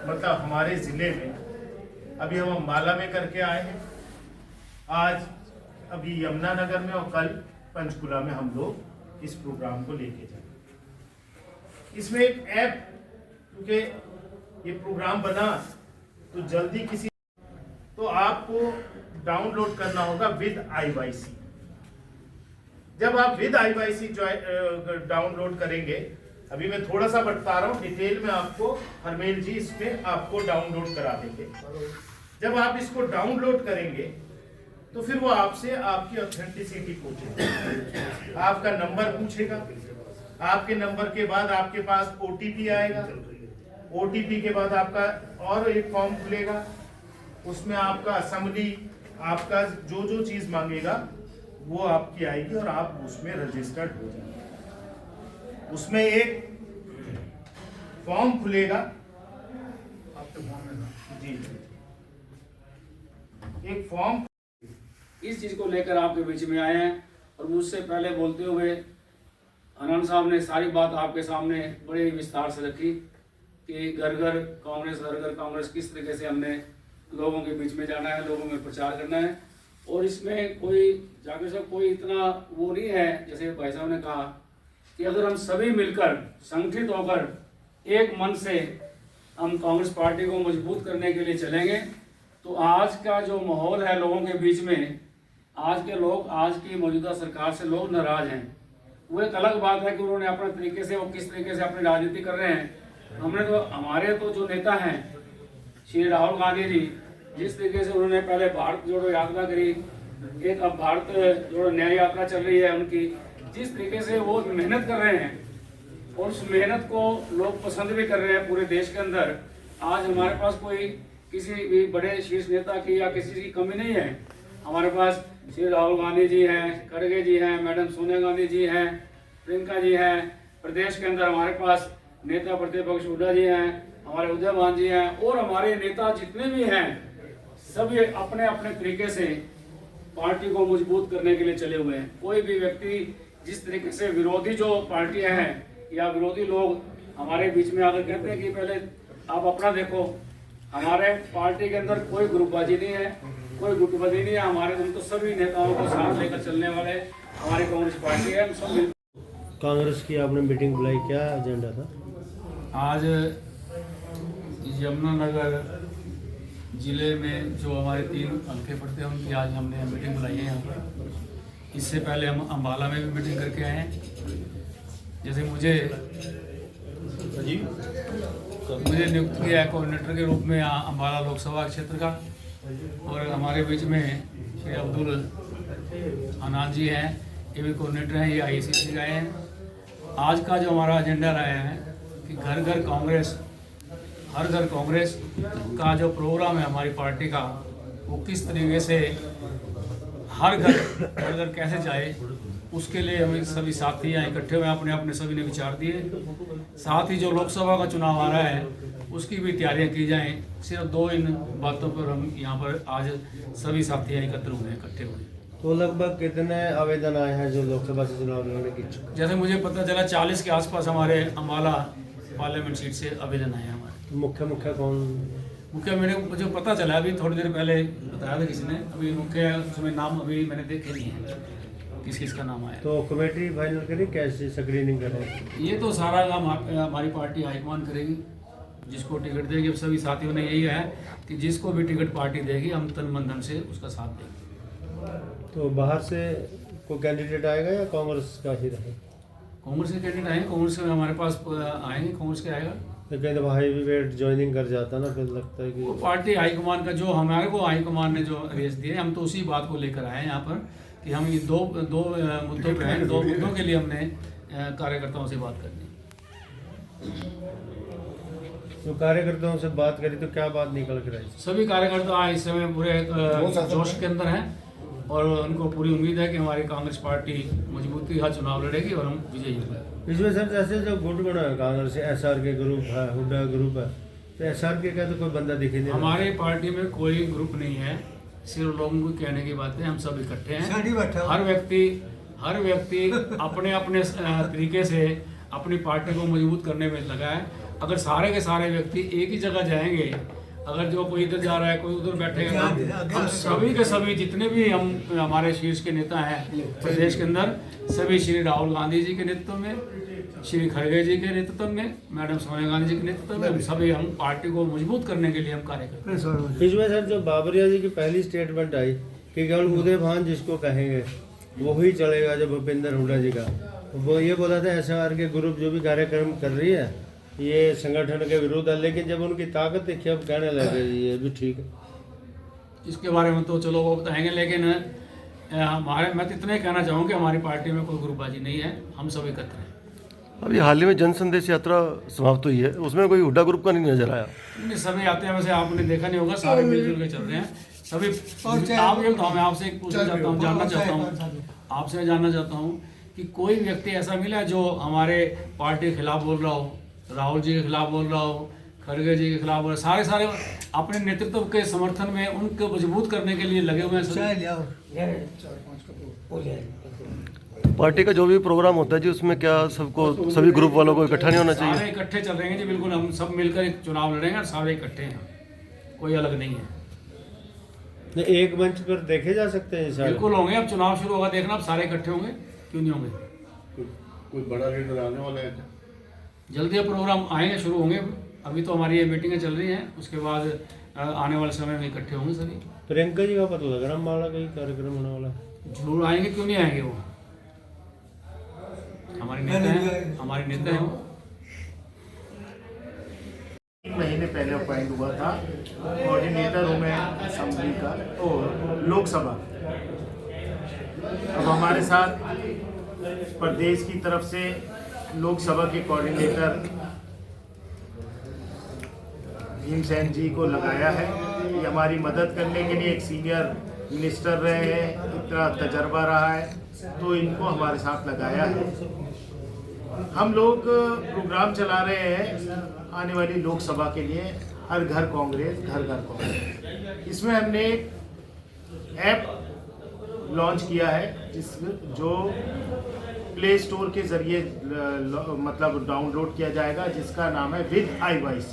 मतलब हमारे ज़िले में अभी हम अम्बाला में करके आए हैं, आज अभी यमुनानगर में और कल पंचकुला में हम लोग इस प्रोग्राम को लेके जाएंगे। इसमें एक ऐप, क्योंकि ये प्रोग्राम बना तो जल्दी किसी तो आपको डाउनलोड करना होगा विद IYC। जब आप विद IYC डाउनलोड करेंगे, अभी मैं थोड़ा सा बता रहा हूँ, डिटेल में आपको हरमेल जी इसमें आपको डाउनलोड करा देंगे। जब आप इसको डाउनलोड करेंगे तो फिर वो आपसे आपकी ऑथेंटिसिटी पूछेगा, आपका नंबर पूछेगा, आपके नंबर के बाद आपके पास OTP आएगा, OTP के बाद आपका और एक फॉर्म खुलेगा, उसमें आपका असेंबली, आपका जो जो चीज मांगेगा वो आपकी आएगी और आप उसमें रजिस्टर्ड हो जाएंगे। उसमें एक फॉर्म खुलेगा आपके फॉर्म में जी, एक फॉर्म। इस चीज को लेकर आपके बीच में आए हैं और मुझसे पहले बोलते हुए आनंद साहब ने सारी बात आपके सामने बड़े विस्तार से रखी कि घर घर कांग्रेस किस तरीके से हमने लोगों के बीच में जाना है, लोगों में प्रचार करना है। और इसमें कोई जाकिर साहब कोई इतना वो नहीं है, जैसे भाई साहब ने कहा कि अगर हम सभी मिलकर संगठित होकर एक मन से हम कांग्रेस पार्टी को मजबूत करने के लिए चलेंगे तो आज का जो माहौल है लोगों के बीच में, आज के लोग, आज की मौजूदा सरकार से लोग नाराज हैं। वो एक अलग बात है कि उन्होंने अपने तरीके से, वो किस तरीके से अपनी राजनीति कर रहे हैं। हमने तो, हमारे तो जो नेता हैं श्री राहुल गांधी जी, जिस तरीके से उन्होंने पहले भारत जोड़ो यात्रा करी, एक अब भारत जोड़ो न्याय यात्रा चल रही है उनकी, जिस तरीके से वो मेहनत कर रहे हैं और उस मेहनत को लोग पसंद भी कर रहे हैं पूरे देश के अंदर। आज हमारे पास कोई किसी भी बड़े शीर्ष नेता की या किसी की कमी नहीं है। हमारे पास श्री राहुल गांधी जी हैं, खड़गे जी हैं, मैडम सोनिया गांधी जी हैं, प्रियंका जी हैं। प्रदेश के अंदर हमारे पास नेता प्रतिपक्ष हुड्डा जी हैं, हमारे उदयभान जी हैं और हमारे नेता जितने भी हैं सभी अपने अपने तरीके से पार्टी को मजबूत करने के लिए चले हुए हैं। कोई भी व्यक्ति जिस तरीके से विरोधी जो पार्टियां हैं या विरोधी लोग हमारे बीच में आकर कहते हैं कि पहले आप अपना देखो, हमारे पार्टी के अंदर कोई ग्रुपबाजी नहीं है, कोई गुटबाजी नहीं है। हमारे हम तो सभी नेताओं को साथ लेकर चलने वाले हमारी कांग्रेस पार्टी है। हम सब कांग्रेस की आपने मीटिंग बुलाई, क्या एजेंडा था? आज यमुनानगर जिले में जो हमारे 3 हल्के पड़ते हैं उनकी आज हमने मीटिंग बुलाई है यहाँ पर। इससे पहले हम अम्बाला में भी मीटिंग करके आए हैं। जैसे मुझे नियुक्त किया है कोऑर्डिनेटर के रूप में अम्बाला लोकसभा क्षेत्र का, और हमारे बीच में श्री अब्दुल अनाज जी हैं, ये भी कोऑर्डिनेटर हैं, ये ICC गए हैं। आज का जो हमारा एजेंडा रहा है कि घर घर कांग्रेस, हर घर कांग्रेस का जो प्रोग्राम है हमारी पार्टी का, वो किस तरीके से हर घर कैसे जाए, उसके लिए हम सभी साथी यहाँ इकट्ठे हुए, अपने अपने सभी ने विचार दिए। साथ ही जो लोकसभा का चुनाव आ रहा है उसकी भी तैयारियां की जाएं। सिर्फ 2 इन बातों पर हम यहाँ पर आज सभी साथी यहाँ एकत्र हुए, इकट्ठे हुए। तो लगभग कितने आवेदन आए हैं जो लोकसभा से चुनाव लड़ने की इच्छुक? जैसे मुझे पता चला 40 के आसपास हमारे अम्बाला पार्लियामेंट सीट से आवेदन आए हैं हमारे। तो मुख्य कौन? मुझे पता चला, अभी थोड़ी देर पहले बताया था किसी ने, अभी मुख्य उसमें नाम अभी मैंने देखे नहीं है किस किस का नाम आया। तो कमेटी फाइनल करी, कैसे स्क्रीनिंग करें? ये तो सारा काम हमारी पार्टी हाईकमान करेगी, जिसको टिकट देगी। अब सभी साथियों ने यही है कि जिसको भी टिकट पार्टी देगी हम तन मन धन से उसका साथ देंगे। तो बाहर से कोई कैंडिडेट आएगा या कांग्रेस का ही रहेगा? कांग्रेस के कैंडिडेट आएंगे, कांग्रेस के हमारे पास आएंगे, कांग्रेस के आएगा। तो कहीं दफा हैवी वेट ज्वाइनिंग कर जाता ना, फिर लगता है कि वो पार्टी हाईकमान का जो हमारे को हाईकमान ने जो आदेश दिए, हम तो उसी बात को लेकर आए हैं यहाँ पर कि हम ये दो मुद्दों पे हैं, 2 मुद्दों के लिए हमने कार्यकर्ताओं से बात करनी। तो कार्यकर्ताओं से बात करी तो क्या बात निकल कर आई? सभी कार्यकर्ता इस समय पूरे जोश के अंदर हैं और उनको पूरी उम्मीद है कि हमारी कांग्रेस पार्टी मजबूती का चुनाव लड़ेगी और हम विजयी होंगे। इसमें सर जैसे जो गुट बना है कांग्रेस, SRK ग्रुप है, हुड्डा ग्रुप है, तो SRK का तो कोई बंदा दिखे नहीं। हमारी पार्टी में कोई ग्रुप नहीं है, सिर्फ लोगों को कहने की बात है। हम सब इकट्ठे हैं, हर व्यक्ति अपने अपने तरीके से अपनी पार्टी को मजबूत करने में लगा है। अगर सारे के सारे व्यक्ति एक ही जगह जाएंगे, अगर जो कोई इधर जा रहा है कोई उधर बैठेगा, हम सभी के सभी जितने भी हम हमारे शीर्ष के नेता हैं प्रदेश के अंदर, सभी श्री राहुल गांधी जी के नेतृत्व में, श्री खड़गे जी के नेतृत्व में, मैडम सोनिया गांधी जी के नेतृत्व में, हम सभी हम पार्टी को मजबूत करने के लिए हम कार्य करते हैं। इसमें सर जो बाबरिया जी की पहली स्टेटमेंट आई कि केवल उदय भान जिसको कहेंगे वो ही चलेगा, जब भूपेंद्र हुड्डा जी का वो ये बोला था एसआर के ग्रुप जो भी कार्यक्रम कर रही है ये संगठन के विरुद्ध है, लेकिन जब उनकी ताकत देखी अब कहने लगे ये भी ठीक है। इसके बारे में तो चलो वो बताएंगे, लेकिन हमारे मैं तो इतना ही कहना चाहूँ कि हमारी पार्टी में कोई ग्रुपबाजी नहीं है, हम सब एकत्र हैं। अभी हाल ही में जन संदेश यात्रा समाप्त हुई है, उसमें कोई हुड्डा ग्रुप का नहीं नजर आया। नहीं, सभी आते हैं, वैसे आपने देखा नहीं होगा, सारे मिलजुल के चल रहे हैं सभी। आप ये बताओ, मैं आपसे एक पूछना चाहता हूँ, जानना चाहता हूँ, आपसे मैं जानना चाहता हूँ कि कोई व्यक्ति ऐसा मिला है जो हमारे पार्टी के खिलाफ बोल रहा हो, राहुल जी के खिलाफ बोल रहा हो, खड़गे जी के खिलाफ बोल रहा है, सारे अपने नेतृत्व के समर्थन में उनको मजबूत करने के लिए लगे हुए हैं। पार्टी का जो भी प्रोग्राम होता है जी उसमें क्या सबको सभी ग्रुप वालों को इकट्ठा नहीं होना चाहिए? सारे इकट्ठे चल रहे हैं जी, बिल्कुल हम सब मिलकर एक चुनाव लड़ेंगे और सारे इकट्ठे हैं, कोई अलग नहीं है। एक मंच पर देखे जा सकते हैं सारे? बिल्कुल होंगे, अब चुनाव शुरू होगा, देखना अब सारे इकट्ठे होंगे, क्यों नहीं होंगे। कोई बड़ा लीडर आने वाला है? जल्दी अब प्रोग्राम आएंगे, शुरू होंगे। अभी तो हमारी ये मीटिंगें चल रही हैं, उसके बाद आने वाले समय में इकट्ठे होंगे सभी। प्रियंका जी का पता लग रहा माला का ही कार्यक्रम होने वाला है? जरूर आएंगे, क्यों नहीं आएंगे, वो हमारे नेता हैं, हमारे नेता हैं वो। 3 महीने पहले अपॉइंट हुआ था, कोऑर्डिनेटर हूँ मैं असेंबली का और लोकसभा। अब हमारे साथ प्रदेश की तरफ से लोकसभा के कोऑर्डिनेटर भीमसेन जी को लगाया है। ये हमारी मदद करने के लिए, एक सीनियर मिनिस्टर रहे हैं, इतना तजर्बा रहा है, तो इनको हमारे साथ लगाया है। हम लोग प्रोग्राम चला रहे हैं आने वाली लोकसभा के लिए, हर घर कांग्रेस, घर घर कांग्रेस। इसमें हमने एक ऐप लॉन्च किया है जो प्ले स्टोर के जरिए मतलब डाउनलोड किया जाएगा, जिसका नाम है विद IYC।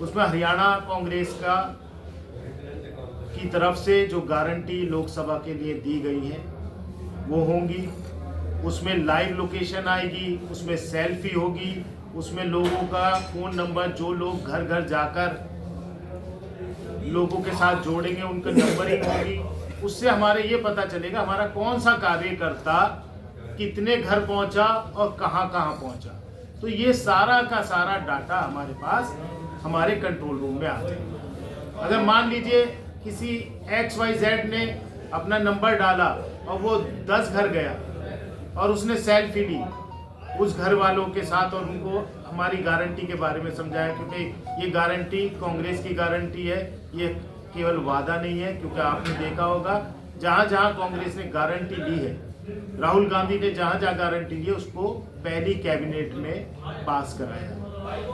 उसमें हरियाणा कांग्रेस की तरफ से जो गारंटी लोकसभा के लिए दी गई है वो होंगी। उसमें लाइव लोकेशन आएगी, उसमें सेल्फी होगी, उसमें लोगों का फ़ोन नंबर, जो लोग घर घर जाकर लोगों के साथ जोड़ेंगे उनका नंबरिंग होगी। उससे हमारे ये पता चलेगा हमारा कौन सा कार्यकर्ता कितने घर पहुंचा और कहां कहां पहुंचा। तो ये सारा का सारा डाटा हमारे पास हमारे कंट्रोल रूम में आ जाएगा। अगर मान लीजिए किसी XYZ ने अपना नंबर डाला और वो 10 घर गया और उसने सेल्फी ली उस घर वालों के साथ और उनको हमारी गारंटी के बारे में समझाया, क्योंकि ये गारंटी कांग्रेस की गारंटी है, ये केवल वादा नहीं है। क्योंकि आपने देखा होगा जहाँ जहाँ कांग्रेस ने गारंटी ली है, राहुल गांधी ने जहाँ जहाँ गारंटी ली है उसको पहली कैबिनेट में पास कराया।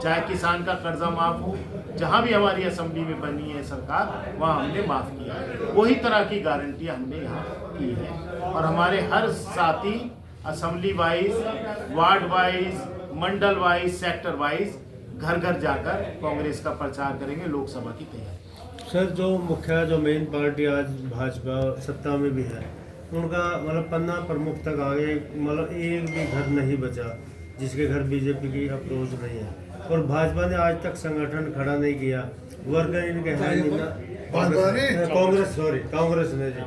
चाहे किसान का कर्जा माफ हो, जहाँ भी हमारी असेंबली में बनी है सरकार, वहाँ हमने माफ किया है। वही तरह की गारंटी हमने यहाँ की है। और हमारे हर साथी असेंबली वाइज, वार्ड वाइज, मंडल वाइज, सेक्टर वाइज घर घर जाकर कांग्रेस का प्रचार करेंगे लोकसभा की तैयारी। सर जो मुख्य जो मेन पार्टी आज भाजपा सत्ता में भी है, उनका मतलब पन्ना प्रमुख तक आगे मतलब एक भी घर नहीं बचा जिसके घर बीजेपी की अप्रोच नहीं है, और भाजपा ने आज तक संगठन खड़ा नहीं किया। वर्कर इनके हैं कांग्रेस ने जी,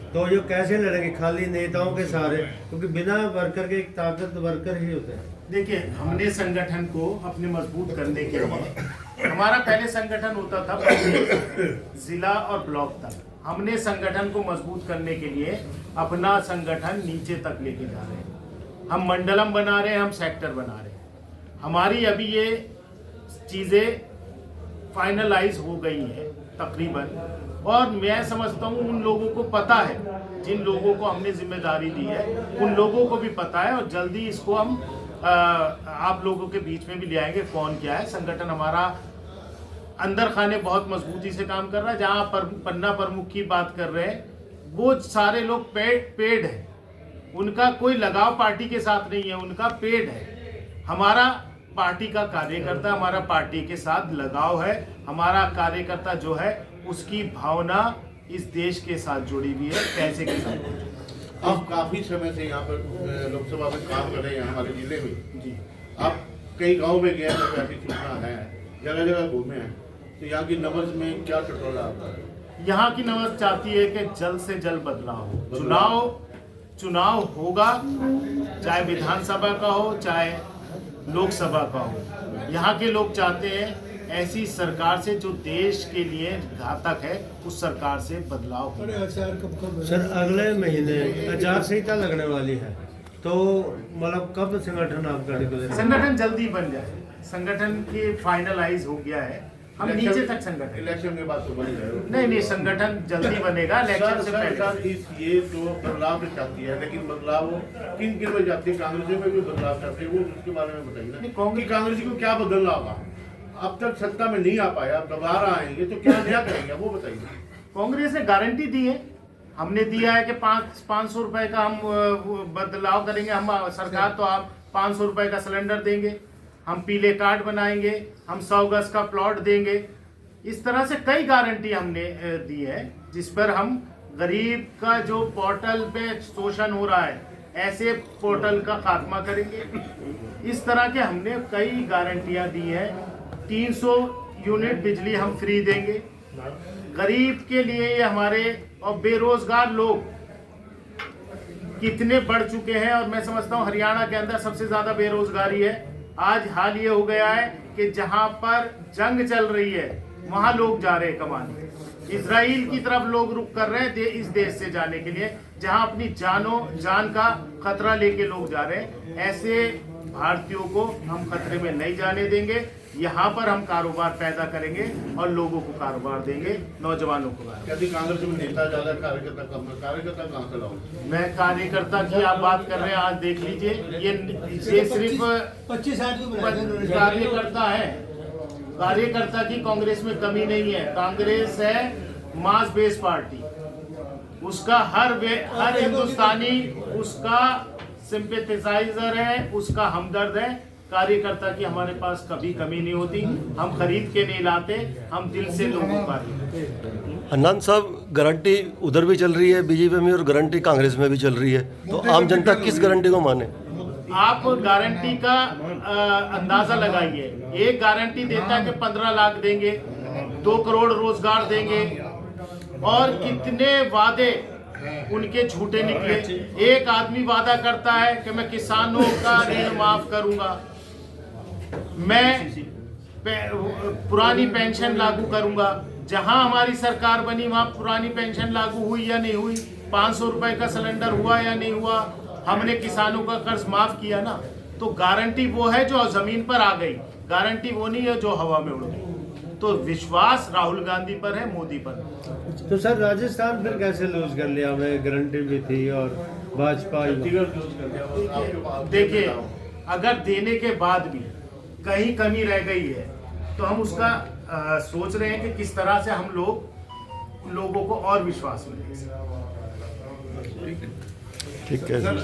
तो ये कैसे लड़ेंगे खाली नेताओं के सहारे, क्योंकि बिना वर्कर के एक ताकत वर्कर ही होते हैं। देखिए, हमने संगठन को अपने मजबूत करने के लिए, हमारा पहले संगठन होता था जिला और ब्लॉक तक, हमने संगठन को मजबूत करने के लिए अपना संगठन नीचे तक लेके जा रहे हैं। हम मंडलम बना रहे हैं, हम सेक्टर बना रहे हैं। हमारी अभी ये चीज़ें फाइनलाइज हो गई हैं तकरीबन, और मैं समझता हूँ उन लोगों को पता है, जिन लोगों को हमने जिम्मेदारी दी है उन लोगों को भी पता है, और जल्दी इसको हम आप लोगों के बीच में भी ले आएंगे कौन क्या है। संगठन हमारा अंदर खाने बहुत मजबूती से काम कर रहा है। जहाँ पन्ना प्रमुख की बात कर रहे हैं, वो सारे लोग पेड है, उनका कोई लगाव पार्टी के साथ नहीं है, उनका पेड है। हमारा पार्टी का कार्यकर्ता, हमारा पार्टी के साथ लगाव है। हमारा कार्यकर्ता जो है उसकी भावना इस देश के साथ जुड़ी हुई है, पैसे के साथ। आप काफी समय से यहाँ पर लोकसभा में काम कर रहे हैं हमारे जिले में जी, आप कई गांव में गए हैं, ऐसी सूचना है, जगह जगह घूमे हैं, तो यहाँ की नब्ज में क्या टटोला आता है? यहाँ की नब्ज चाहती है कि जल्द से जल्द बदलाव हो। चुनाव होगा, चाहे विधानसभा का हो चाहे लोकसभा का हो। यहाँ के लोग चाहते हैं ऐसी सरकार से जो देश के लिए घातक है, उस सरकार से बदलाव हो। सर अगले महीने आचार संहिता लगने वाली है, तो मतलब कब संगठन आपका डिक्लेयर? संगठन जल्दी बन जाए। संगठन की फाइनलाइज हो गया है, हम नीचे तक संगठन। इलेक्शन के बाद तो बन जाएगा। नहीं, संगठन जल्दी बनेगा इलेक्शन से पहले। ये जो बदलाव तो चाहती है, लेकिन बदलाव किन में जाती है? कांग्रेस में भी बदलाव चाहती है, वो उसके बारे में बताइए ना। कांग्रेस को क्या बदलना होगा? अब तक सत्ता में नहीं आ पाया, अब दोबारा आएंगे तो क्या नया करेंगे वो बताइए। कांग्रेस ने गारंटी दी है, हमने दिया है कि 500 रुपए का हम बदलाव करेंगे। हम सरकार तो आप 500 रुपए का सिलेंडर देंगे, हम पीले कार्ड बनाएंगे, हम 100 गज का प्लॉट देंगे। इस तरह से कई गारंटी हमने दी है, जिस पर हम गरीब का जो पोर्टल पे शोषण हो रहा है, ऐसे पोर्टल का खात्मा करेंगे। इस तरह के हमने कई गारंटियां दी है। 300 यूनिट बिजली हम फ्री देंगे गरीब के लिए। ये हमारे और बेरोजगार लोग कितने बढ़ चुके हैं, और मैं समझता हूँ हरियाणा के अंदर सबसे ज्यादा बेरोजगारी है। आज हाल ये हो गया है कि जहां पर जंग चल रही है वहां लोग जा रहे हैं कमाने। इजराइल की तरफ लोग रुख कर रहे हैं इस देश से जाने के लिए, जहां अपनी जान का खतरा लेके लोग जा रहे हैं। ऐसे भारतीयों को हम खतरे में नहीं जाने देंगे। यहाँ पर हम कारोबार पैदा करेंगे और लोगों को कारोबार देंगे, नौजवानों को। यदि कांग्रेस में नेता ज्यादा, कार्यकर्ता कम, कार्यकर्ता कहाँ से लाऊं? मैं कार्यकर्ता की आप बात कर रहे हैं, आज देख लीजिए ये सिर्फ 25 कार्यकर्ता है। कार्यकर्ता की कांग्रेस में कमी नहीं है। कांग्रेस है मास बेस पार्टी, उसका हर हिंदुस्तानी उसका सिंपैथाइजर है, उसका हमदर्द है। कार्यकर्ता की हमारे पास कभी कमी नहीं होती। हम खरीद के नहीं लाते, हम दिल से लोगों का। हन्नान साहब, गारंटी उधर भी चल रही है बीजेपी में और गारंटी कांग्रेस में भी चल रही है, तो आम जनता किस गारंटी को माने? आप गारंटी का अंदाजा लगाइए। एक गारंटी देता है कि 15 लाख देंगे, 2 करोड़ रोजगार देंगे, और कितने वादे उनके झूठे निकले। एक आदमी वादा करता है कि मैं किसानों का ऋण माफ करूंगा, मैं पुरानी पेंशन लागू करूंगा। जहां हमारी सरकार बनी वहां पुरानी पेंशन लागू हुई या नहीं हुई? 500 रुपए का सिलेंडर हुआ या नहीं हुआ? हमने किसानों का कर्ज माफ किया ना। तो गारंटी वो है जो जमीन पर आ गई, गारंटी वो नहीं है जो हवा में उड़ गई। तो विश्वास राहुल गांधी पर है, मोदी पर। तो सर राजस्थान फिर कैसे लूज कर लिया? हमें गारंटी भी थी और भाजपा। देखिए, अगर देने के बाद भी कहीं कमी रह गई है तो हम उसका सोच रहे हैं कि किस तरह से हम लोगों को और विश्वास मिले। ठीक है।